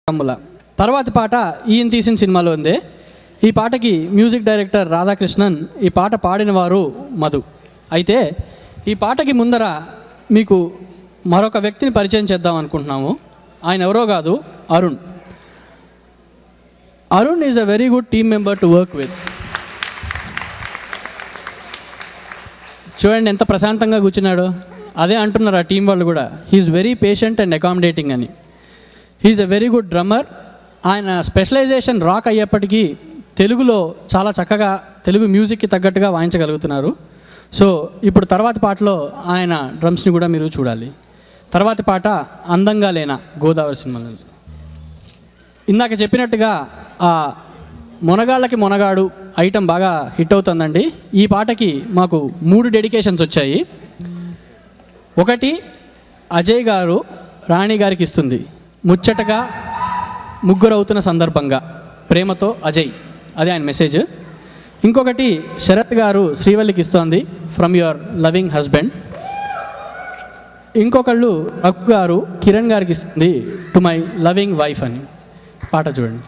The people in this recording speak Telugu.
తర్వాతి పాట ఈయన తీసిన సినిమాలో ఉంది. ఈ పాటకి మ్యూజిక్ డైరెక్టర్ రాధాకృష్ణన్, ఈ పాట పాడిన వారు మధు. అయితే ఈ పాటకి ముందర మీకు మరొక వ్యక్తిని పరిచయం చేద్దాం అనుకుంటున్నాము. ఆయన ఎవరో కాదు, Arun. Arun is a very good team member to work with. చూడండి ఎంత ప్రశాంతంగా కూర్చున్నాడు. అదే అంటున్నారు ఆ టీం వాళ్ళు కూడా, he's very patient and accommodating అని. He's a very good drummer. ఆయన స్పెషలైజేషన్ రాక్ అయ్యేప్పటికీ తెలుగులో చాలా చక్కగా తెలుగు మ్యూజిక్కి తగ్గట్టుగా వాయించగలుగుతున్నారు. సో ఇప్పుడు తర్వాతి పాటలో ఆయన డ్రమ్స్ని కూడా మీరు చూడాలి. తర్వాతి పాట అందంగా లేనా, గోదావరి సినిమాలో. ఇందాక చెప్పినట్టుగా ఆ మొనగాళ్ళకి మొనగాడు ఐటెం బాగా హిట్ అవుతుందండి. ఈ పాటకి మాకు 3 డెడికేషన్స్ వచ్చాయి. ఒకటి అజయ్ గారు రాణి గారికి ఇస్తుంది, ముచ్చటగా ముగ్గురు అవుతున్న సందర్భంగా, ప్రేమతో అజయ్, అదే ఆయన మెసేజ్. ఇంకొకటి శరత్ గారు శ్రీవల్లికి ఇస్తోంది, ఫ్రమ్ యువర్ లవింగ్ హస్బెండ్. ఇంకొకళ్ళు రఘు గారు కిరణ్ గారికి ఇస్తుంది, టు మై లవింగ్ వైఫ్ అని. పాట చూడండి.